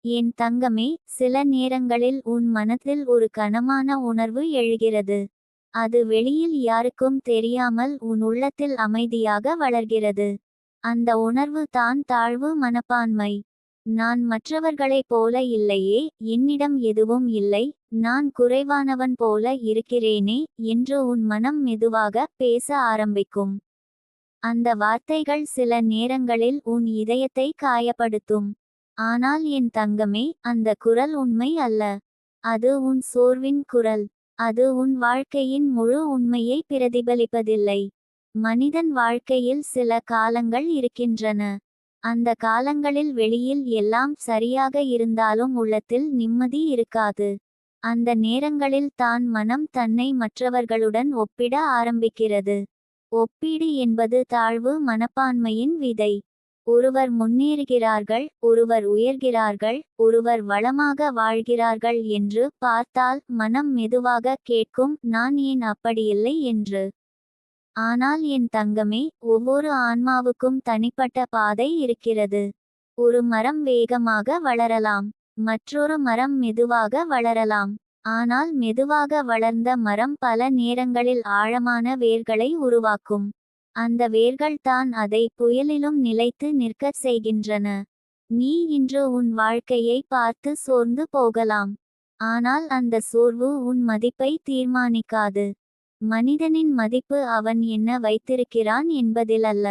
என் தங்கமே, சில நேரங்களில் உன் மனத்தில் ஒரு கனமான உணர்வு எழுகிறது. அது வெளியில் யாருக்கும் தெரியாமல் உன் உள்ளத்தில் அமைதியாக வளர்கிறது. அந்த உணர்வு தான் தாழ்வு மனப்பான்மை. நான் மற்றவர்களைப் போல இல்லையே, என்னிடம் எதுவும் இல்லை, நான் குறைவானவன் போல இருக்கிறேனே என்று உன் மனம் மெதுவாக பேச ஆரம்பிக்கும். அந்த வார்த்தைகள் சில நேரங்களில் உன் இதயத்தை காயப்படுத்தும். ஆனால் என் தங்கமே, அந்த குரல் உண்மை அல்ல. அது உன் சோர்வின் குரல். அது உன் வாழ்க்கையின் முழு உண்மையை பிரதிபலிப்பதில்லை. மனிதன் வாழ்க்கையில் சில காலங்கள் இருக்கின்றன. அந்த காலங்களில் வெளியில் எல்லாம் சரியாக இருந்தாலும் உள்ளத்தில் நிம்மதி இருக்காது. அந்த நேரங்களில் தான் மனம் தன்னை மற்றவர்களுடன் ஒப்பிட ஆரம்பிக்கிறது. ஒப்பீடு என்பது தாழ்வு மனப்பான்மையின் விதை. ஒருவர் முன்னேறுகிறார்கள், ஒருவர் உயர்கிறார்கள், ஒருவர் வளமாக வாழ்கிறார்கள் என்று பார்த்தால் மனம் மெதுவாக கேட்கும், நான் ஏன் அப்படியில்லை என்று. ஆனால் என் தங்கமே, ஒவ்வொரு ஆன்மாவுக்கும் தனிப்பட்ட பாதை இருக்கிறது. ஒரு மரம் வேகமாக வளரலாம், மற்றொரு மரம் மெதுவாக வளரலாம். ஆனால் மெதுவாக வளர்ந்த மரம் பல நேரங்களில் ஆழமான வேர்களை உருவாக்கும். அந்த வேர்கள் தான் அதை புயலிலும் நிலைத்து நிற்கச் செய்கின்றன. நீ இன்று உன் வாழ்க்கையை பார்த்து சோர்ந்து போகலாம். ஆனால் அந்த சோர்வு உன் மதிப்பை தீர்மானிக்காது. மனிதனின் மதிப்பு அவன் என்ன வைத்திருக்கிறான் என்பதில் அல்ல,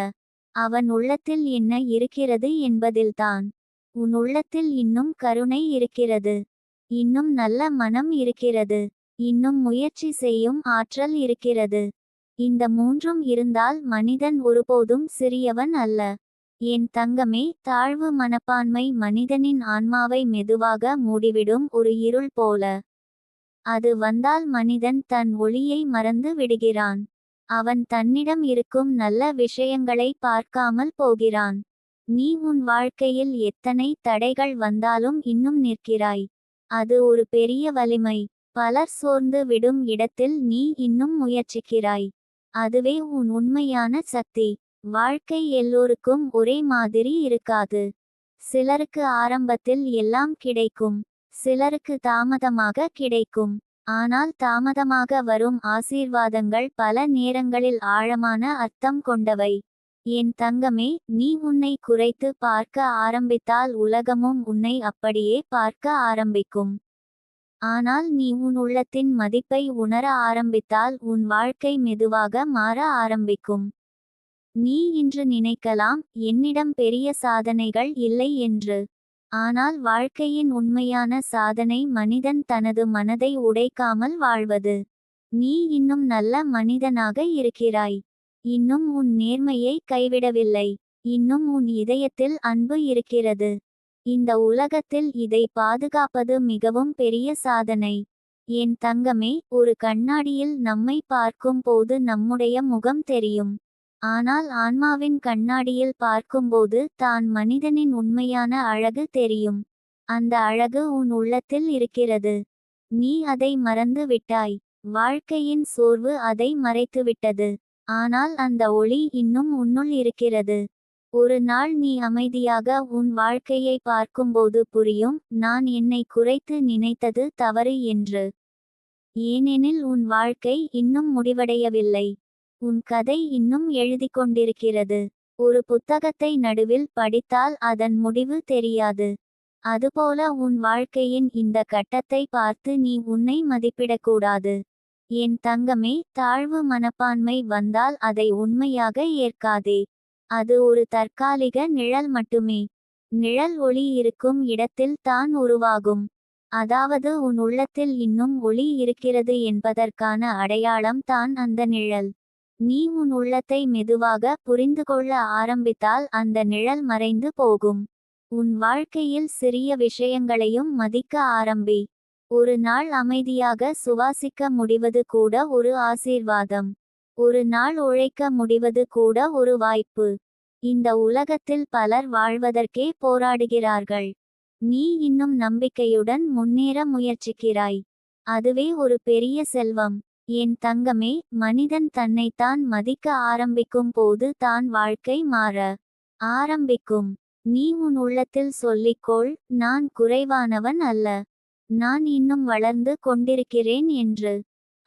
அவன் உள்ளத்தில் என்ன இருக்கிறது என்பதில்தான். உன் உள்ளத்தில் இன்னும் கருணை இருக்கிறது, இன்னும் நல்ல மனம் இருக்கிறது, இன்னும் முயற்சி செய்யும் ஆற்றல் இருக்கிறது. இந்த மூன்றும் இருந்தால் மனிதன் ஒருபோதும் சிறியவன் அல்ல. என் தங்கமே, தாழ்வு மனப்பான்மை மனிதனின் ஆன்மாவை மெதுவாக மூடிவிடும் ஒரு இருள் போல. அது வந்தால் மனிதன் தன் ஒளியை மறந்து விடுகிறான். அவன் தன்னிடம் இருக்கும் நல்ல விஷயங்களை பார்க்காமல் போகிறான். நீ உன் வாழ்க்கையில் எத்தனை தடைகள் வந்தாலும் இன்னும் நிற்கிறாய். அது ஒரு பெரிய வலிமை. பலர் சோர்ந்து விடும் இடத்தில் நீ இன்னும் முயற்சிக்கிறாய். அதுவே உன் உண்மையான சக்தி. வாழ்க்கை எல்லோருக்கும் ஒரே மாதிரி இருக்காது. சிலருக்கு ஆரம்பத்தில் எல்லாம் கிடைக்கும், சிலருக்கு தாமதமாக கிடைக்கும். ஆனால் தாமதமாக வரும் ஆசீர்வாதங்கள் பல நேரங்களில் ஆழமான அர்த்தம் கொண்டவை. என் தங்கமே, நீ உன்னை குறைத்து பார்க்க ஆரம்பித்தால் உலகமும் உன்னை அப்படியே பார்க்க ஆரம்பிக்கும். ஆனால் நீ உன் உள்ளத்தின் மதிப்பை உணர ஆரம்பித்தால் உன் வாழ்க்கை மெதுவாக மாற ஆரம்பிக்கும். நீ இன்று நினைக்கலாம், என்னிடம் பெரிய சாதனைகள் இல்லை என்று. ஆனால் வாழ்க்கையின் உண்மையான சாதனை மனிதன் தனது மனதை உடைக்காமல் வாழ்வது. நீ இன்னும் நல்ல மனிதனாக இருக்கிறாய். இன்னும் உன் நேர்மையை கைவிடவில்லை. இன்னும் உன் இதயத்தில் அன்பு இருக்கிறது. இந்த உலகத்தில் இதை பாதுகாப்பது மிகவும் பெரிய சாதனை. என் தங்கமே, ஒரு கண்ணாடியில் நம்மை பார்க்கும் போது நம்முடைய முகம் தெரியும். ஆனால் ஆன்மாவின் கண்ணாடியில் பார்க்கும்போது தான் மனிதனின் உண்மையான அழகு தெரியும். அந்த அழகு உன் உள்ளத்தில் இருக்கிறது. நீ அதை மறந்து விட்டாய். வாழ்க்கையின் சோர்வு அதை மறைத்துவிட்டது. ஆனால் அந்த ஒளி இன்னும் உன்னுள் இருக்கிறது. ஒரு நாள் நீ அமைதியாக உன் வாழ்க்கையை பார்க்கும்போது புரியும், நான் என்னை குறைத்து நினைத்தது தவறு என்று. ஏனெனில் உன் வாழ்க்கை இன்னும் முடிவடையவில்லை. உன் கதை இன்னும் எழுதிக்கொண்டிருக்கிறது. ஒரு புத்தகத்தை நடுவில் படித்தால் அதன் முடிவு தெரியாது. அதுபோல உன் வாழ்க்கையின் இந்த கட்டத்தை பார்த்து நீ உன்னை மதிப்பிடக்கூடாது. என் தங்கமே, தாழ்வு மனப்பான்மை வந்தால் அதை உண்மையாக ஏற்காதே. அது ஒரு தற்காலிக நிழல் மட்டுமே. நிழல் ஒளி இருக்கும் இடத்தில் தான் உருவாகும். அதாவது உன் உள்ளத்தில் இன்னும் ஒளி இருக்கிறது என்பதற்கான அடையாளம் தான் அந்த நிழல். நீ உன் உள்ளத்தை மெதுவாக புரிந்துகொள்ள ஆரம்பித்தால் அந்த நிழல் மறைந்து போகும். உன் வாழ்க்கையில் சிறிய விஷயங்களையும் மதிக்க ஆரம்பி. ஒரு நாள் அமைதியாக சுவாசிக்க முடிவது கூட ஒரு ஆசீர்வாதம். ஒரு நாள் உழைக்க முடிவது கூட ஒரு வாய்ப்பு. இந்த உலகத்தில் பலர் வாழ்வதற்கே போராடுகிறார்கள். நீ இன்னும் நம்பிக்கையுடன் முன்னேற முயற்சிக்கிறாய். அதுவே ஒரு பெரிய செல்வம். என் தங்கமே, மனிதன் தன்னைத்தான் மதிக்க ஆரம்பிக்கும் போது தான் வாழ்க்கை மாற ஆரம்பிக்கும். நீ உன் உள்ளத்தில் சொல்லிக்கொள், நான் குறைவானவன் அல்ல, நான் இன்னும் வளர்ந்து கொண்டிருக்கிறேன் என்று.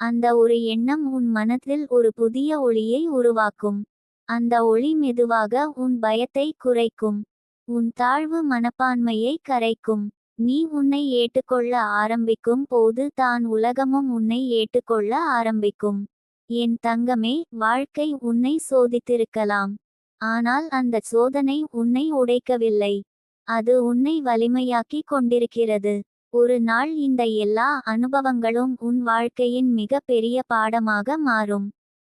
அந்த ஒரு எண்ணம் உன் மனத்தில் ஒரு புதிய ஒளியை உருவாக்கும். அந்த ஒளி மெதுவாக உன் பயத்தை குறைக்கும், உன் தாழ்வு மனப்பான்மையை கரைக்கும். நீ உன்னை ஏற்றுக்கொள்ள ஆரம்பிக்கும் போது தான் உலகமும் உன்னை ஏற்றுக்கொள்ள ஆரம்பிக்கும். என் தங்கமே, வாழ்க்கை உன்னை சோதித்திருக்கலாம். ஆனால் அந்த சோதனை உன்னை உடைக்கவில்லை, அது உன்னை வலிமையாக்கி கொண்டிருக்கிறது. ஒரு நாள் இந்த எல்லா அனுபவங்களும் உன் வாழ்க்கையின் மிக பெரிய பாடமாக மாறும்.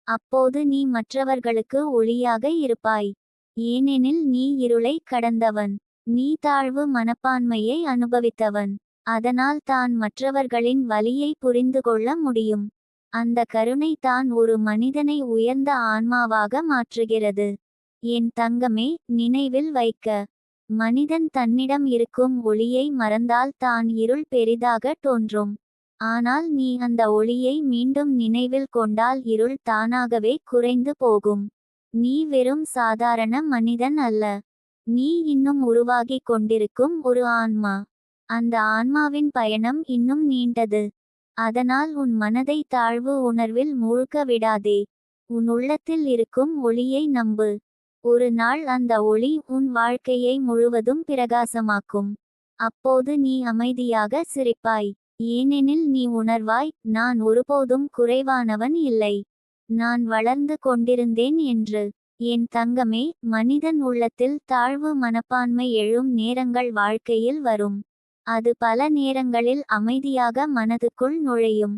அப்போது நீ மற்றவர்களுக்கு ஒளியாக இருப்பாய். ஏனெனில் நீ இருளை கடந்தவன். நீ தாழ்வு மனப்பான்மையை அனுபவித்தவன். அதனால் தான் மற்றவர்களின் வலியை புரிந்து கொள்ள முடியும். அந்த கருணை தான் ஒரு மனிதனை உயர்ந்த ஆன்மாவாக மாற்றுகிறது. என் தங்கமே, நினைவில் வைக்க, மனிதன் தன்னிடம் இருக்கும் ஒளியை மறந்தால் தான் இருள் பெரிதாக தோன்றும். ஆனால் நீ அந்த ஒளியை மீண்டும் நினைவில் கொண்டால் இருள் தானாகவே குறைந்து போகும். நீ வெறும் சாதாரண மனிதன் அல்ல, நீ இன்னும் உருவாகிக் கொண்டிருக்கும் ஒரு ஆன்மா. அந்த ஆன்மாவின் பயணம் இன்னும் நீண்டது. அதனால் உன் மனதை தாழ்வு உணர்வில் மூழ்க விடாதே. உன் உள்ளத்தில் இருக்கும் ஒளியை நம்பு. ஒரு நாள் அந்த ஒளி உன் வாழ்க்கையை முழுவதும் பிரகாசமாக்கும். அப்போது நீ அமைதியாக சிரிப்பாய். ஏனெனில் நீ உணர்வாய், நான் ஒருபோதும் குறைவானவன் இல்லை, நான் வளர்ந்து கொண்டிருந்தேன் என்று. என் தங்கமே, மனிதன் உள்ளத்தில் தாழ்வு மனப்பான்மை எழும் நேரங்கள் வாழ்க்கையில் வரும். அது பல நேரங்களில் அமைதியாக மனதுக்குள் நுழையும்.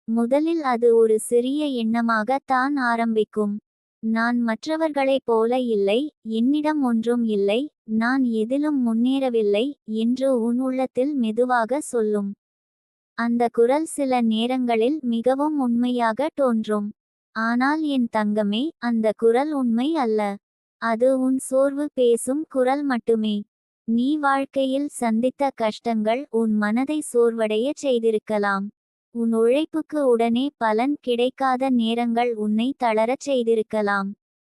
முதலில் அது ஒரு சிறிய எண்ணமாக தான் ஆரம்பிக்கும். நான் மற்றவர்களைப் போல இல்லை, என்னிடம் ஒன்றும் இல்லை, நான் எதிலும் முன்னேறவில்லை என்று உன் உள்ளத்தில் மெதுவாக சொல்லும். அந்த குரல் சில நேரங்களில் மிகவும் உண்மையாக தோன்றும். ஆனால் என் தங்கமே, அந்த குரல் உண்மை அல்ல. அது உன் சோர்வு பேசும் குரல் மட்டுமே. நீ வாழ்க்கையில் சந்தித்த கஷ்டங்கள் உன் மனதை சோர்வடையச் செய்திருக்கலாம். உன் உழைப்புக்கு உடனே பலன் கிடைக்காத நேரங்கள் உன்னை தளரச் செய்திருக்கலாம்.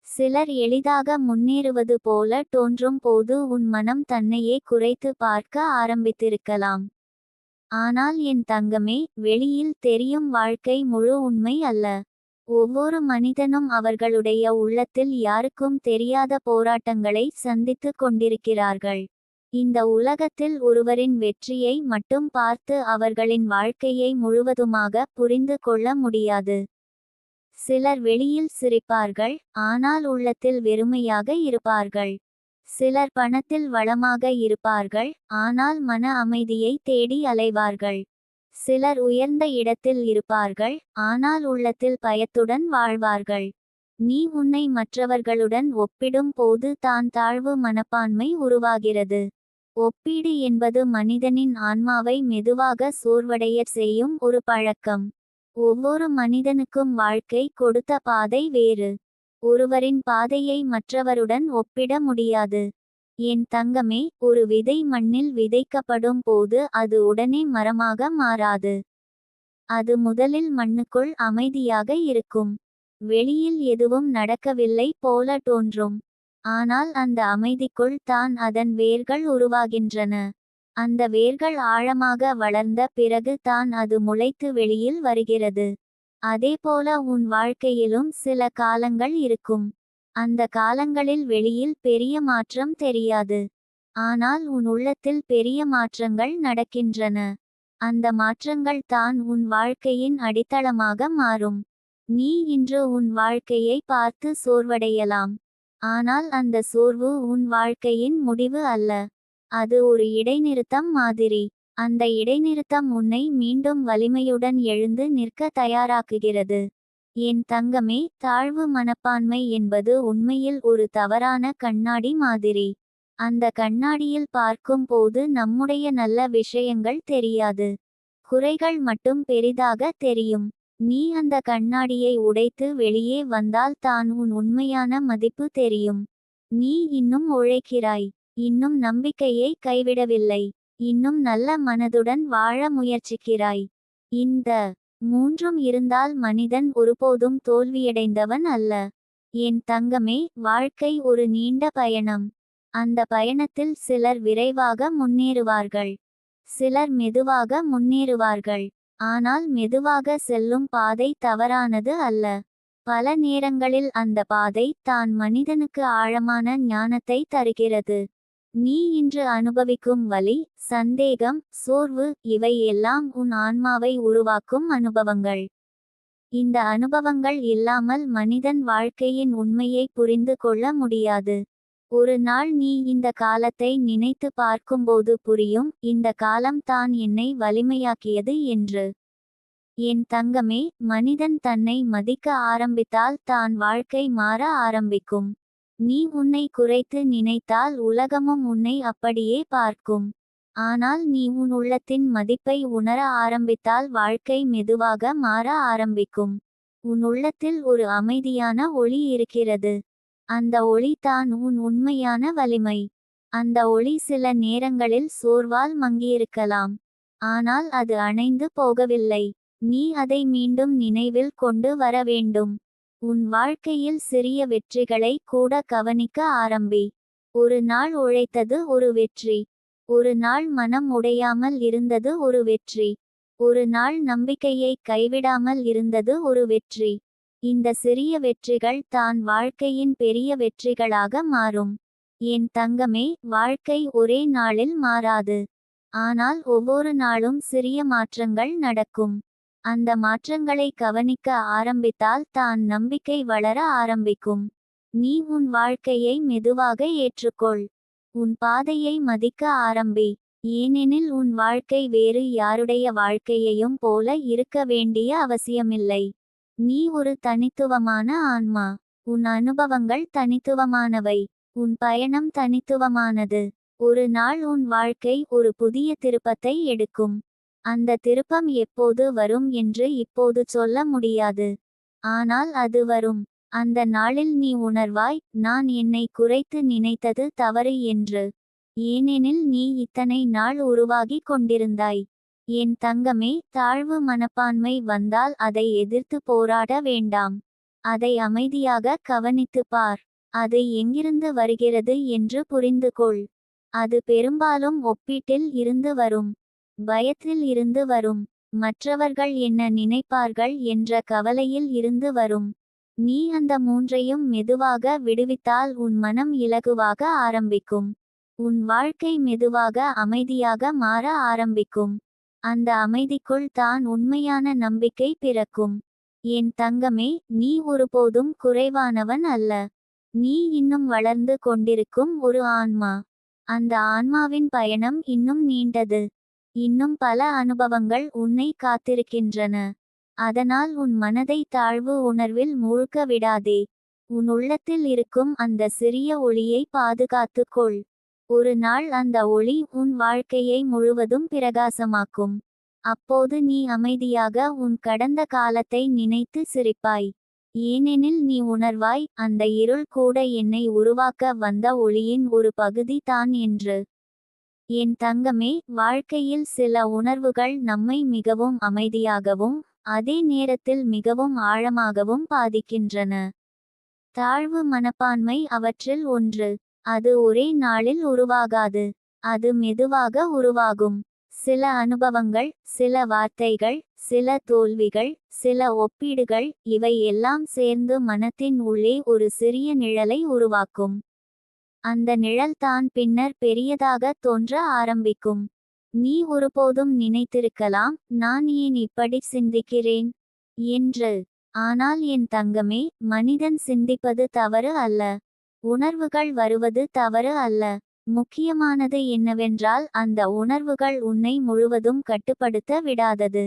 சிலர் எளிதாக முன்னேறுவது போல தோன்றும் போது உன் மனம் தன்னையே குறைத்து பார்க்க ஆரம்பித்திருக்கலாம். ஆனால் என் தங்கமே, வெளியில் தெரியும் வாழ்க்கை முழு உண்மை அல்ல. ஒவ்வொரு மனிதனும் அவர்களுடைய உள்ளத்தில் யாருக்கும் தெரியாத போராட்டங்களை சந்தித்து கொண்டிருக்கிறார்கள். இந்த உலகத்தில் ஒருவரின் வெற்றியை மட்டும் பார்த்து அவர்களின் வாழ்க்கையை முழுவதுமாக புரிந்து கொள்ள முடியாது. சிலர் வெளியில் சிரிப்பார்கள், ஆனால் உள்ளத்தில் வெறுமையாக இருப்பார்கள். சிலர் பணத்தில் வளமாக இருப்பார்கள், ஆனால் மன அமைதியை தேடி அலைவார்கள். சிலர் உயர்ந்த இடத்தில் இருப்பார்கள், ஆனால் உள்ளத்தில் பயத்துடன் வாழ்வார்கள். நீ உன்னை மற்றவர்களுடன் ஒப்பிடும் போது தான் தாழ்வு மனப்பான்மை உருவாகிறது. ஒப்பீடு என்பது மனிதனின் ஆன்மாவை மெதுவாக சோர்வடையச் செய்யும் ஒரு பழக்கம். ஒவ்வொரு மனிதனுக்கும் வாழ்க்கை கொடுத்த பாதை வேறு. ஒருவரின் பாதையை மற்றவருடன் ஒப்பிட முடியாது. என் தங்கமே, ஒரு விதை மண்ணில் விதைக்கப்படும் போது அது உடனே மரமாக மாறாது. அது முதலில் மண்ணுக்குள் அமைதியாக இருக்கும். வெளியில் எதுவும் நடக்கவில்லை போல தோன்றும். ஆனால் அந்த அமைதிக்குள் தான் அதன் வேர்கள் உருவாகின்றன. அந்த வேர்கள் ஆழமாக வளர்ந்த பிறகு தான் அது முளைத்து வெளியில் வருகிறது. அதேபோல உன் வாழ்க்கையிலும் சில காலங்கள் இருக்கும். அந்த காலங்களில் வெளியில் பெரிய மாற்றம் தெரியாது. ஆனால் உன் உள்ளத்தில் பெரிய மாற்றங்கள் நடக்கின்றன. அந்த மாற்றங்கள் தான் உன் வாழ்க்கையின் அடித்தளமாக மாறும். நீ இன்று உன் வாழ்க்கையை பார்த்து சோர்வடையலாம். ஆனால் அந்த சோர்வு உன் வாழ்க்கையின் முடிவு அல்ல. அது ஒரு இடைநிறுத்தம் மாதிரி. அந்த இடைநிறுத்தம் உன்னை மீண்டும் வலிமையுடன் எழுந்து நிற்க தயாராக்குகிறது. என் தங்கமே, தாழ்வு மனப்பான்மை என்பது உண்மையில் ஒரு தவறான கண்ணாடி மாதிரி. அந்த கண்ணாடியில் பார்க்கும் போது நம்முடைய நல்ல விஷயங்கள் தெரியாது. குறைகள் மட்டும் பெரிதாக தெரியும். நீ அந்த கண்ணாடியை உடைத்து வெளியே வந்தால் தான் உன் உண்மையான மதிப்பு தெரியும். நீ இன்னும் உழைக்கிறாய், இன்னும் நம்பிக்கையை கைவிடவில்லை, இன்னும் நல்ல மனதுடன் வாழ முயற்சிக்கிறாய். இந்த மூன்றும் இருந்தால் மனிதன் ஒருபோதும் தோல்வியடைந்தவன் அல்ல. என் தங்கமே, வாழ்க்கை ஒரு நீண்ட பயணம். அந்த பயணத்தில் சிலர் விரைவாக முன்னேறுவார்கள், சிலர் மெதுவாக முன்னேறுவார்கள். ஆனால் மெதுவாக செல்லும் பாதை தவறானது அல்ல. பல நேரங்களில் அந்த பாதை தான் மனிதனுக்கு ஆழமான ஞானத்தை தருகிறது. நீ இன்று அனுபவிக்கும் வலி, சந்தேகம், சோர்வு இவை எல்லாம் உன் ஆன்மாவை உருவாக்கும் அனுபவங்கள். இந்த அனுபவங்கள் இல்லாமல் மனிதன் வாழ்க்கையின் உண்மையை புரிந்து கொள்ள முடியாது. ஒரு நாள் நீ இந்த காலத்தை நினைத்து பார்க்கும்போது புரியும், இந்த காலம் தான் என்னை வலிமையாக்கியது என்று. என் தங்கமே, மனிதன் தன்னை மதிக்க ஆரம்பித்தால் தான் வாழ்க்கை மாற ஆரம்பிக்கும். நீ உன்னை குறைத்து நினைத்தால் உலகமும் உன்னை அப்படியே பார்க்கும். ஆனால் நீ உன் உள்ளத்தின் மதிப்பை உணர ஆரம்பித்தால் வாழ்க்கை மெதுவாக மாற ஆரம்பிக்கும். உன் உள்ளத்தில் ஒரு அமைதியான ஒளி இருக்கிறது. அந்த ஒளி தான் உன் உண்மையான வலிமை. அந்த ஒளி சில நேரங்களில் சோர்வால் மங்கியிருக்கலாம், ஆனால் அது அணைந்து போகவில்லை. நீ அதை மீண்டும் நினைவில் கொண்டு வர வேண்டும். உன் வாழ்க்கையில் சிறிய வெற்றிகளை கூட கவனிக்க ஆரம்பி. ஒரு நாள் உழைத்தது ஒரு வெற்றி. ஒரு நாள் மனம் உடையாமல் இருந்தது ஒரு வெற்றி. ஒரு நாள் நம்பிக்கையை கைவிடாமல் இருந்தது ஒரு வெற்றி. இந்த சிறிய வெற்றிகள் தான் வாழ்க்கையின் பெரிய வெற்றிகளாக மாறும். என் தங்கமே, வாழ்க்கை ஒரே நாளில் மாறாது. ஆனால் ஒவ்வொரு நாளும் சிறிய மாற்றங்கள் நடக்கும். அந்த மாற்றங்களை கவனிக்க ஆரம்பித்தால் தான் நம்பிக்கை வளர ஆரம்பிக்கும். நீ உன் வாழ்க்கையை மெதுவாக ஏற்றுக்கொள். உன் பாதையை மதிக்க ஆரம்பி. ஏனெனில் உன் வாழ்க்கை வேறு யாருடைய வாழ்க்கையையும் போல இருக்க வேண்டிய அவசியமில்லை. நீ ஒரு தனித்துவமான ஆன்மா. உன் அனுபவங்கள் தனித்துவமானவை. உன் பயணம் தனித்துவமானது. ஒரு நாள் உன் வாழ்க்கை ஒரு புதிய திருப்பத்தை எடுக்கும். அந்த திருப்பம் எப்போது வரும் என்று இப்போது சொல்ல முடியாது. ஆனால் அது வரும். அந்த நாளில் நீ உணர்வாய், நான் என்னை குறைத்து நினைத்தது தவறு என்று. ஏனெனில் நீ இத்தனை நாள் உருவாகி கொண்டிருந்தாய். என் தங்கமே, தாழ்வு மனப்பான்மை வந்தால் அதை எதிர்த்து போராட வேண்டாம். அதை அமைதியாக கவனித்து பார். அது எங்கிருந்து வருகிறது என்று புரிந்து கொள். அது பெரும்பாலும் ஒப்பீட்டில் இருந்து வரும், பயத்தில் இருந்து வரும், மற்றவர்கள் என்ன நினைப்பார்கள் என்ற கவலையில் இருந்து வரும். நீ அந்த மூன்றையும் மெதுவாக விடுவித்தால் உன் மனம் இலகுவாக ஆரம்பிக்கும். உன் வாழ்க்கை மெதுவாக அமைதியாக மாற ஆரம்பிக்கும். அந்த அமைதிக்குள் தான் உண்மையான நம்பிக்கை பிறக்கும். என் தங்கமே, நீ ஒருபோதும் குறைவானவன் அல்ல. நீ இன்னும் வளர்ந்து கொண்டிருக்கும் ஒரு ஆன்மா. அந்த ஆன்மாவின் பயணம் இன்னும் நீண்டது. இன்னும் பல அனுபவங்கள் உன்னை காத்திருக்கின்றன. அதனால் உன் மனதை தாழ்வு உணர்வில் மூழ்க விடாதே. உன் உள்ளத்தில் இருக்கும் அந்த சிறிய ஒளியை பாதுகாத்து கொள். ஒரு நாள் அந்த ஒளி உன் வாழ்க்கையை முழுவதும் பிரகாசமாக்கும். அப்போது நீ அமைதியாக உன் கடந்த காலத்தை நினைத்து சிரிப்பாய். ஏனெனில் நீ உணர்வாய், அந்த இருள் கூட என்னை உருவாக்க வந்த ஒளியின் ஒரு பகுதி தான் என்று. என் தங்கமே, வாழ்க்கையில் சில உணர்வுகள் நம்மை மிகவும் அமைதியாகவும் அதே நேரத்தில் மிகவும் ஆழமாகவும் பாதிக்கின்றன. தாழ்வு மனப்பான்மை அவற்றில் ஒன்று. அது ஒரே நாளில் உருவாகாது. அது மெதுவாக உருவாகும். சில அனுபவங்கள், சில வார்த்தைகள், சில தோல்விகள், சில ஒப்பீடுகள் இவை எல்லாம் சேர்ந்து மனத்தின் உள்ளே ஒரு சிறிய நிழலை உருவாக்கும். அந்த நிழல் தான் பின்னர் பெரியதாக தோன்ற ஆரம்பிக்கும். நீ ஒருபோதும் நினைத்திருக்கலாம், நான் ஏன் இப்படி சிந்திக்கிறேன் என்று. ஆனால் என் தங்கமே, மனிதன் சிந்திப்பது தவறு அல்ல. உணர்வுகள் வருவது தவறு அல்ல. முக்கியமானது என்னவென்றால் அந்த உணர்வுகள் உன்னை முழுவதும் கட்டுப்படுத்த விடாதது.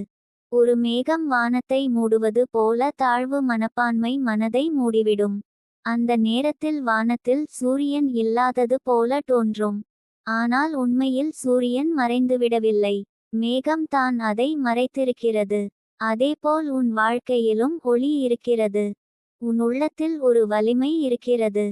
ஒரு மேகம் வானத்தை மூடுவது போல தாழ்வு மனப்பான்மை மனதை மூடிவிடும். அந்த நேரத்தில் வானத்தில் சூரியன் இல்லாதது போல தோன்றும். ஆனால் உண்மையில் சூரியன் மறைந்துவிடவில்லை. மேகம் தான் அதை மறைத்திருக்கிறது. அதேபோல் உன் வாழ்க்கையிலும் ஒளி இருக்கிறது. உன் உள்ளத்தில் ஒரு வலிமை இருக்கிறது.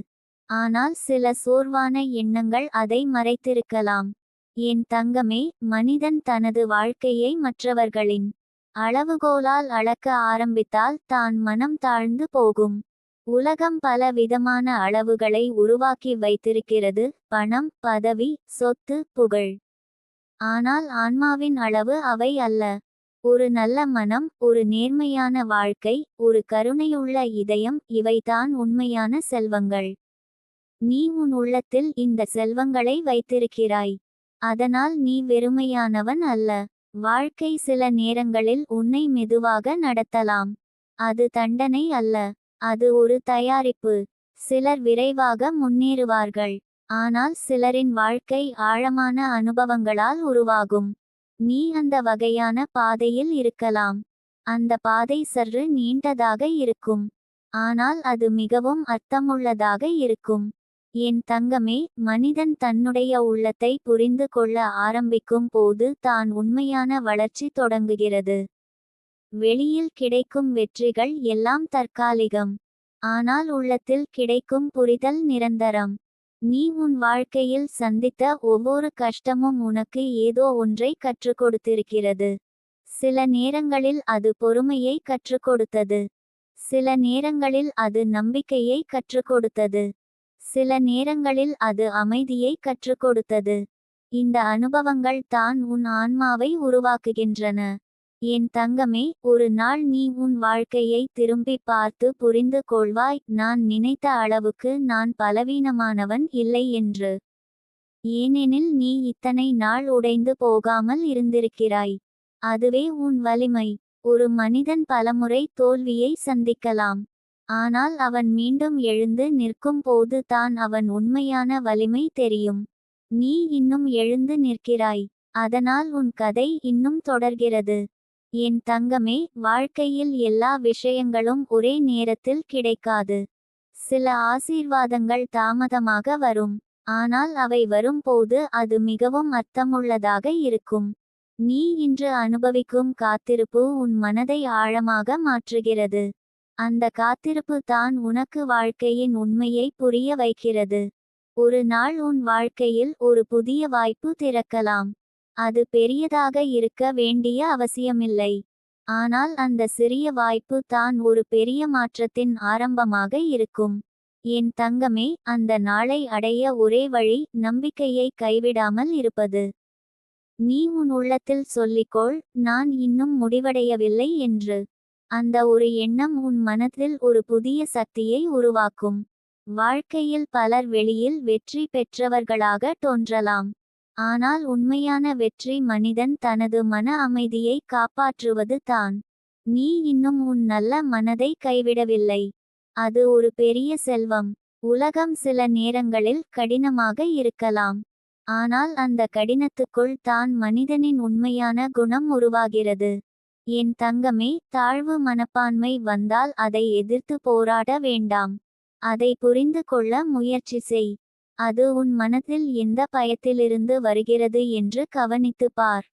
ஆனால் சில சோர்வான எண்ணங்கள் அதை மறைத்திருக்கலாம். என் தங்கமே, மனிதன் தனது வாழ்க்கையை மற்றவர்களின் அளவுகோலால் அளக்க ஆரம்பித்தால் தான் மனம் தாழ்ந்து போகும். உலகம் பல விதமான அளவுகளை உருவாக்கி வைத்திருக்கிறது: பணம், பதவி, சொத்து, புகழ். ஆனால் ஆன்மாவின் அளவு அவை அல்ல. ஒரு நல்ல மனம், ஒரு நேர்மையான வாழ்க்கை, ஒரு கருணையுள்ள இதயம், இவைதான் உண்மையான செல்வங்கள். நீ உன் உள்ளத்தில் இந்த செல்வங்களை வைத்திருக்கிறாய். அதனால் நீ வெறுமையானவன் அல்ல. வாழ்க்கை சில நேரங்களில் உன்னை மெதுவாக நடத்தலாம். அது தண்டனை அல்ல, அது ஒரு தயாரிப்பு. சிலர் விரைவாக முன்னேறுவார்கள், ஆனால் சிலரின் வாழ்க்கை ஆழமான அனுபவங்களால் உருவாகும். நீ அந்த வகையான பாதையில் இருக்கலாம். அந்த பாதை சற்று நீண்டதாக இருக்கும், ஆனால் அது மிகவும் அர்த்தமுள்ளதாக இருக்கும். என் தங்கமே, மனிதன் தன்னுடைய உள்ளத்தை புரிந்து கொள்ள ஆரம்பிக்கும் போது தான் உண்மையான வளர்ச்சி தொடங்குகிறது. வெளியில் கிடைக்கும் வெற்றிகள் எல்லாம் தற்காலிகம், ஆனால் உள்ளத்தில் கிடைக்கும் புரிதல் நிரந்தரம். நீ உன் வாழ்க்கையில் சந்தித்த ஒவ்வொரு கஷ்டமும் உனக்கு ஏதோ ஒன்றை கற்றுக் கொடுத்திருக்கிறது. சில நேரங்களில் அது பொறுமையை கற்றுக் கொடுத்தது. சில நேரங்களில் அது நம்பிக்கையை கற்றுக் கொடுத்தது. சில நேரங்களில் அது அமைதியை கற்றுக் கொடுத்தது. இந்த அனுபவங்கள் தான் உன் ஆன்மாவை உருவாக்குகின்றன. என் தங்கமே, ஒரு நாள் நீ உன் வாழ்க்கையை திரும்பி பார்த்து புரிந்து கொள்வாய், நான் நினைத்த அளவுக்கு நான் பலவீனமானவன் இல்லை என்று. ஏனெனில் நீ இத்தனை நாள் உடைந்து போகாமல் இருந்திருக்கிறாய். அதுவே உன் வலிமை. ஒரு மனிதன் பலமுறை தோல்வியை சந்திக்கலாம், ஆனால் அவன் மீண்டும் எழுந்து நிற்கும் போது தான் அவன் உண்மையான வலிமை தெரியும். நீ இன்னும் எழுந்து நிற்கிறாய், அதனால் உன் கதை இன்னும் தொடர்கிறது. என் தங்கமே, வாழ்க்கையில் எல்லா விஷயங்களும் ஒரே நேரத்தில் கிடைக்காது. சில ஆசீர்வாதங்கள் தாமதமாக வரும், ஆனால் அவை வரும்போது அது மிகவும் அர்த்தமுள்ளதாக இருக்கும். நீ இன்று அனுபவிக்கும் காத்திருப்பு உன் மனதை ஆழமாக மாற்றுகிறது. அந்த காத்திருப்பு தான் உனக்கு வாழ்க்கையின் உண்மையை புரிய வைக்கிறது. ஒரு நாள் உன் வாழ்க்கையில் ஒரு புதிய வாய்ப்பு திறக்கலாம். அது பெரியதாக இருக்க வேண்டிய அவசியமில்லை, ஆனால் அந்த சிறிய வாய்ப்பு தான் ஒரு பெரிய மாற்றத்தின் ஆரம்பமாக இருக்கும். என் தங்கமே, அந்த நாளை அடைய ஒரே வழி நம்பிக்கையை கைவிடாமல் இருப்பது. நீ உன் உள்ளத்தில் சொல்லிக்கொள், நான் இன்னும் முடிவடையவில்லை என்று. அந்த ஒரு எண்ணம் உன் மனதில் ஒரு புதிய சக்தியை உருவாக்கும். வாழ்க்கையில் பலர் வெளியில் வெற்றி பெற்றவர்களாக தோன்றலாம், ஆனால் உண்மையான வெற்றி மனிதன் தனது மன அமைதியை காப்பாற்றுவது தான். நீ இன்னும் உன் நல்ல மனதை கைவிடவில்லை. அது ஒரு பெரிய செல்வம். உலகம் சில நேரங்களில் கடினமாக இருக்கலாம், ஆனால் அந்த கடினத்துக்குள் தான் மனிதனின் உண்மையான குணம் உருவாகிறது. என் தங்கமே, தாழ்வு மனப்பான்மை வந்தால் அதை எதிர்த்து போராட வேண்டாம். அதை புரிந்து கொள்ள முயற்சி செய். அது உன் மனதில் எந்த பயத்திலிருந்து வருகிறது என்று கவனித்து பார்.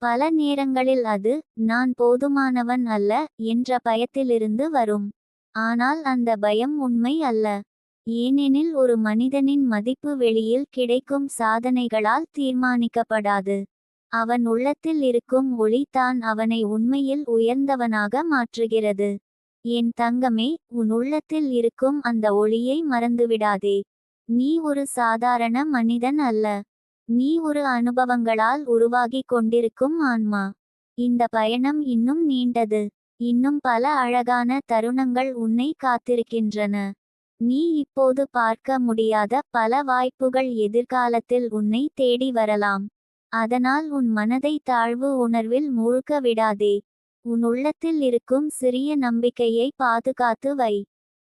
பல நேரங்களில் அது நான் போதுமானவன் அல்ல என்ற பயத்திலிருந்து வரும், ஆனால் அந்த பயம் உண்மை அல்ல. ஏனெனில் ஒரு மனிதனின் மதிப்பு வெளியில் கிடைக்கும் சாதனைகளால் தீர்மானிக்கப்படாது. அவன் உள்ளத்தில் இருக்கும் ஒளி தான் அவனை உண்மையில் உயர்ந்தவனாக மாற்றுகிறது. என் தங்கமே, உன் உள்ளத்தில் இருக்கும் அந்த ஒளியை மறந்துவிடாதே. நீ ஒரு சாதாரண மனிதன் அல்ல, நீ ஒரு அனுபவங்களால் உருவாகி கொண்டிருக்கும் ஆன்மா. இந்த பயணம் இன்னும் நீண்டது. இன்னும் பல அழகான தருணங்கள் உன்னை காத்திருக்கின்றன. நீ இப்போது பார்க்க முடியாத பல வாய்ப்புகள் எதிர்காலத்தில் உன்னை தேடி வரலாம். அதனால் உன் மனதை தாழ்வு உணர்வில் மூழ்க விடாதே. உன் உள்ளத்தில் இருக்கும் சிறிய நம்பிக்கையை பாதுகாத்து வை.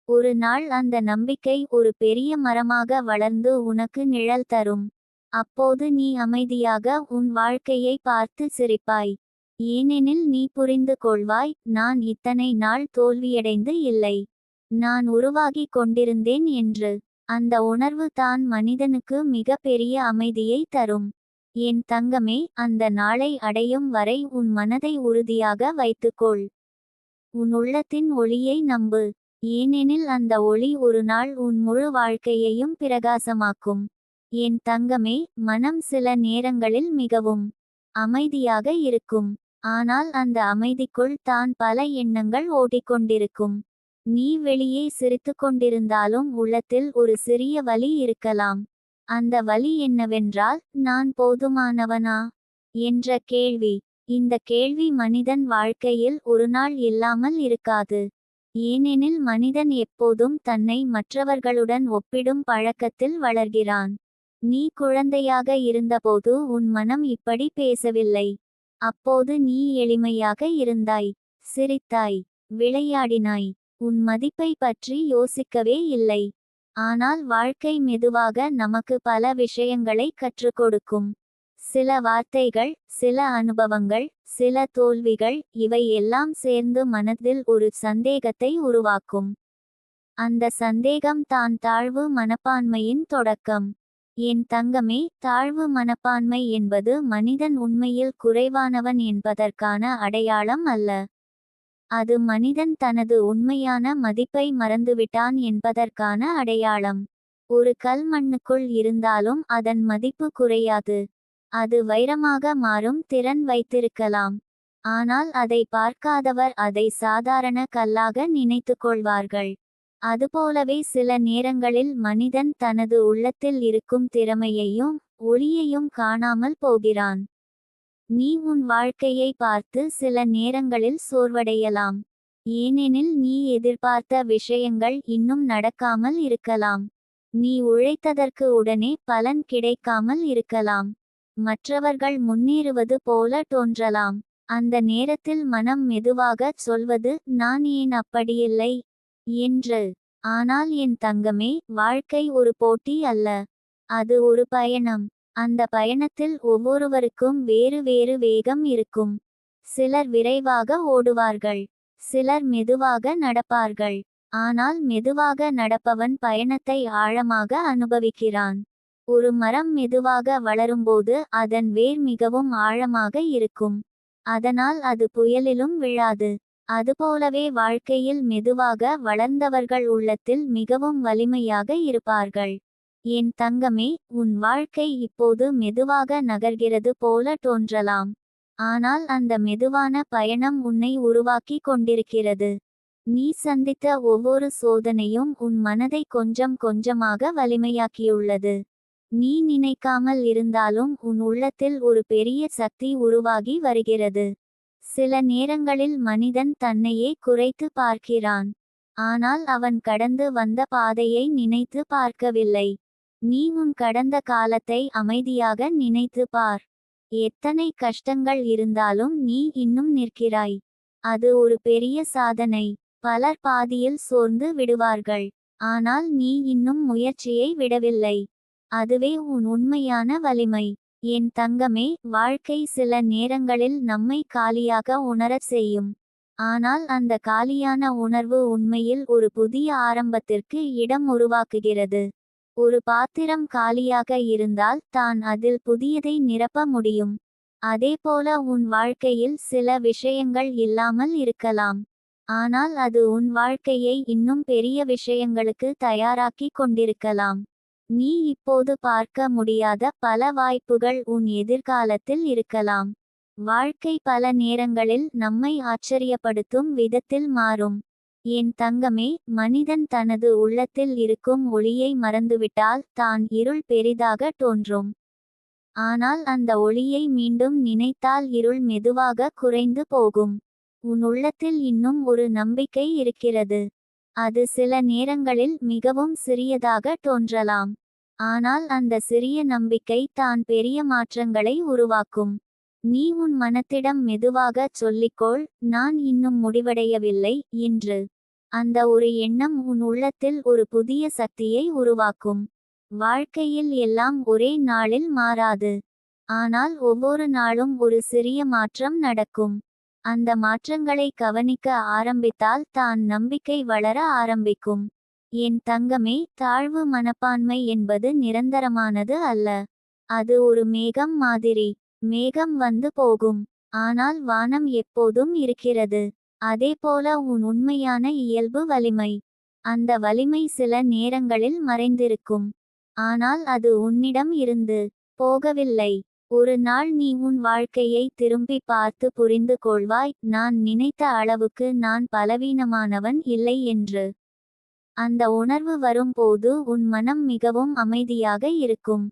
ஒரு நாள் அந்த நம்பிக்கை ஒரு பெரிய மரமாக வளர்ந்து உனக்கு நிழல் தரும். அப்போது நீ அமைதியாக உன் வாழ்க்கையை பார்த்து சிரிப்பாய். ஏனெனில் நீ புரிந்து கொள்வாய், நான் இத்தனை நாள் தோல்வியடைந்து இல்லை, நான் உருவாகி கொண்டிருந்தேன் என்று. அந்த உணர்வு தான் மனிதனுக்கு மிக பெரிய அமைதியை தரும். என் தங்கமே, அந்த நாளை அடையும் வரை உன் மனதை உறுதியாக வைத்துக்கொள். உன் உள்ளத்தின் ஒளியை நம்பு, ஏனெனில் அந்த ஒளி ஒரு நாள் உன் முழு வாழ்க்கையையும் பிரகாசமாக்கும். என் தங்கமே, மனம் சில நேரங்களில் மிகவும் அமைதியாக இருக்கும், ஆனால் அந்த அமைதிக்குள் தான் பல எண்ணங்கள் ஓடிக்கொண்டிருக்கும். நீ வெளியே சிரித்துக் கொண்டிருந்தாலும் உள்ளத்தில் ஒரு சிறிய வலி இருக்கலாம். அந்த வலி என்னவென்றால், நான் போதுமானவனா என்ற கேள்வி. இந்த கேள்வி மனிதன் வாழ்க்கையில் ஒருநாள் இல்லாமல் இருக்காது. ஏனெனில் மனிதன் எப்போதும் தன்னை மற்றவர்களுடன் ஒப்பிடும் பழக்கத்தில் வளர்கிறான். நீ குழந்தையாக இருந்தபோது உன் மனம் இப்படி பேசவில்லை. அப்போது நீ எளிமையாக இருந்தாய், சிரித்தாய், விளையாடினாய், உன் மதிப்பை பற்றி யோசிக்கவே இல்லை. ஆனால் வாழ்க்கை மெதுவாக நமக்கு பல விஷயங்களை கற்றுக் கொடுக்கும். சில வார்த்தைகள், சில அனுபவங்கள், சில தோல்விகள், இவை எல்லாம் சேர்ந்து மனதில் ஒரு சந்தேகத்தை உருவாக்கும். அந்த சந்தேகம் தான் தாழ்வு மனப்பான்மையின் தொடக்கம். என் தங்கமே, தாழ்வு மனப்பான்மை என்பது மனிதன் உண்மையில் குறைவானவன் என்பதற்கான அடையாளம் அல்ல. அது மனிதன் தனது உண்மையான மதிப்பை மறந்துவிட்டான் என்பதற்கான அடையாளம். ஒரு கல் மண்ணுக்குள் இருந்தாலும் அதன் மதிப்பு குறையாது. அது வைரமாக மாறும் திறன் வைத்திருக்கலாம். ஆனால் அதை பார்க்காதவர் அதை சாதாரண கல்லாக நினைத்துக் கொள்வார்கள். அதுபோலவே சில நேரங்களில் மனிதன் தனது உள்ளத்தில் இருக்கும் திறமையையும் ஒளியையும் காணாமல் போகிறான். நீ உன் வாழ்க்கையை பார்த்து சில நேரங்களில் சோர்வடையலாம். ஏனெனில் நீ எதிர்பார்த்த விஷயங்கள் இன்னும் நடக்காமல் இருக்கலாம். நீ உழைத்ததற்கு உடனே பலன் கிடைக்காமல் இருக்கலாம். மற்றவர்கள் முன்னேறுவது போல தோன்றலாம். அந்த நேரத்தில் மனம் மெதுவாகச் சொல்வது, நான் ஏன் அப்படியில்லை என்று. ஆனால் என் தங்கமே, வாழ்க்கை ஒரு போட்டி அல்ல. அது ஒரு பயணம். அந்த பயணத்தில் ஒவ்வொருவருக்கும் வேறு வேறு வேகம் இருக்கும். சிலர் விரைவாக ஓடுவார்கள், சிலர் மெதுவாக நடப்பார்கள். ஆனால் மெதுவாக நடப்பவன் பயணத்தை ஆழமாக அனுபவிக்கிறான். ஒரு மரம் மெதுவாக வளரும்போது அதன் வேர் மிகவும் ஆழமாக இருக்கும். அதனால் அது புயலிலும் விழாது. அதுபோலவே வாழ்க்கையில் மெதுவாக வளர்ந்தவர்கள் உள்ளத்தில் மிகவும் வலிமையாக இருப்பார்கள். என் தங்கமே, உன் வாழ்க்கை இப்போது மெதுவாக நகர்கிறது போல தோன்றலாம். ஆனால் அந்த மெதுவான பயணம் உன்னை உருவாக்கி கொண்டிருக்கிறது. நீ சந்தித்த ஒவ்வொரு சோதனையும் உன் மனதை கொஞ்சம் கொஞ்சமாக வலிமையாக்கியுள்ளது. நீ நினைக்காமல் இருந்தாலும் உன் உள்ளத்தில் ஒரு பெரிய சக்தி உருவாகி வருகிறது. சில நேரங்களில் மனிதன் தன்னையே குறைத்து பார்க்கிறான். ஆனால் அவன் கடந்து வந்த பாதையை நினைத்து பார்க்கவில்லை. நீ உன் கடந்த காலத்தை அமைதியாக நினைத்து பார். எத்தனை கஷ்டங்கள் இருந்தாலும் நீ இன்னும் நிற்கிறாய். அது ஒரு பெரிய சாதனை. பலர் பாதியில் சோர்ந்து விடுவார்கள். ஆனால் நீ இன்னும் முயற்சியை விடவில்லை. அதுவே உன் உண்மையான வலிமை. என் தங்கமே, வாழ்க்கை சில நேரங்களில் நம்மை காலியாக உணரச் செய்யும். ஆனால் அந்த காலியான உணர்வு உண்மையில் ஒரு புதிய ஆரம்பத்திற்கு இடம் உருவாக்குகிறது. ஒரு பாத்திரம் காலியாக இருந்தால் தான் அதில் புதியதை நிரப்ப முடியும். அதேபோல உன் வாழ்க்கையில் சில விஷயங்கள் இல்லாமல் இருக்கலாம். ஆனால் அது உன் வாழ்க்கையை இன்னும் பெரிய விஷயங்களுக்கு தயாராக்கி கொண்டிருக்கலாம். நீ இப்போது பார்க்க முடியாத பல வாய்ப்புகள் உன் எதிர்காலத்தில் இருக்கலாம். வாழ்க்கை பல நேரங்களில் நம்மை ஆச்சரியப்படுத்தும் விதத்தில் மாறும். என் தங்கமே, மனிதன் தனது உள்ளத்தில் இருக்கும் ஒளியை மறந்துவிட்டால் தான் இருள் பெரிதாக தோன்றும். ஆனால் அந்த ஒளியை மீண்டும் நினைத்தால் இருள் மெதுவாக குறைந்து போகும். உன் உள்ளத்தில் இன்னும் ஒரு நம்பிக்கை இருக்கிறது. அது சில நேரங்களில் மிகவும் சிறியதாக தோன்றலாம். ஆனால் அந்த சிறிய நம்பிக்கை தான் பெரிய மாற்றங்களை உருவாக்கும். நீ உன் மனத்திடம் மெதுவாகச் சொல்லிக்கொள், நான் இன்னும் முடிவடையவில்லை என்று. அந்த ஒரு எண்ணம் உன் உள்ளத்தில் ஒரு புதிய சக்தியை உருவாக்கும். வாழ்க்கையில் எல்லாம் ஒரே நாளில் மாறாது. ஆனால் ஒவ்வொரு நாளும் ஒரு சிறிய மாற்றம் நடக்கும். அந்த மாற்றங்களை கவனிக்க ஆரம்பித்தால் தான் நம்பிக்கை வளர ஆரம்பிக்கும். என் தங்கமே, தாழ்வு மனப்பான்மை என்பது நிரந்தரமானது அல்ல. அது ஒரு மேகம் மாதிரி. மேகம் வந்து போகும். ஆனால் வானம் எப்போதும் இருக்கிறது. அதேபோல உன் உண்மையான இயல்பு வலிமை. அந்த வலிமை சில நேரங்களில் மறைந்திருக்கும். ஆனால் அது உன்னிடம் இருந்து போகவில்லை. ஒரு நாள் நீ உன் வாழ்க்கையை திரும்பி பார்த்து புரிந்து கொள்வாய், நான் நினைத்த அளவுக்கு நான் பலவீனமானவன் இல்லை என்று. அந்த உணர்வு வரும்போது உன் மனம் மிகவும் அமைதியாக இருக்கும்.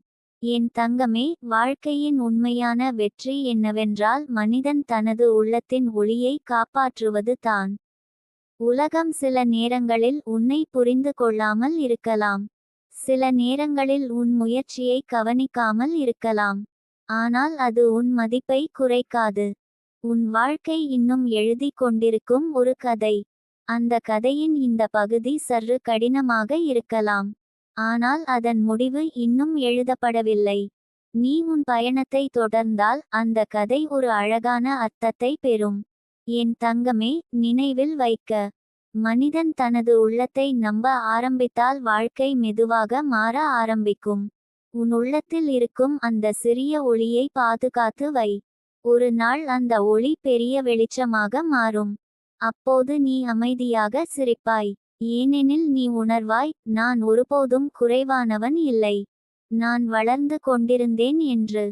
என் தங்கமே, வாழ்க்கையின் உண்மையான வெற்றி என்னவென்றால் மனிதன் தனது உள்ளத்தின் ஒளியை காப்பாற்றுவது தான். உலகம் சில நேரங்களில் உன்னை புரிந்து கொள்ளாமல் இருக்கலாம். சில நேரங்களில் உன் முயற்சியை கவனிக்காமல் இருக்கலாம். ஆனால் அது உன் மதிப்பை குறைக்காது. உன் வாழ்க்கை இன்னும் எழுதிக் கொண்டிருக்கும் ஒரு கதை. அந்த கதையின் இந்த பகுதி சற்று கடினமாக இருக்கலாம். ஆனால் அதன் முடிவு இன்னும் எழுதப்படவில்லை. நீ உன் பயணத்தை தொடர்ந்தால் அந்த கதை ஒரு அழகான அர்த்தத்தை பெறும். என் தங்கமே, நினைவில் வைக்க. மனிதன் தனது உள்ளத்தை நம்ப ஆரம்பித்தால் வாழ்க்கை மெதுவாக மாற ஆரம்பிக்கும். உன் உள்ளத்தில் இருக்கும் அந்த சிறிய ஒளியை பாதுகாத்து வை. ஒரு நாள் அந்த ஒளி பெரிய வெளிச்சமாக மாறும். அப்போது நீ அமைதியாக சிரிப்பாய். ஏனெனில் நீ உணர்வாய், நான் ஒருபோதும் குறைவானவன் இல்லை. நான் வளர்ந்து கொண்டிருந்தேன் என்று.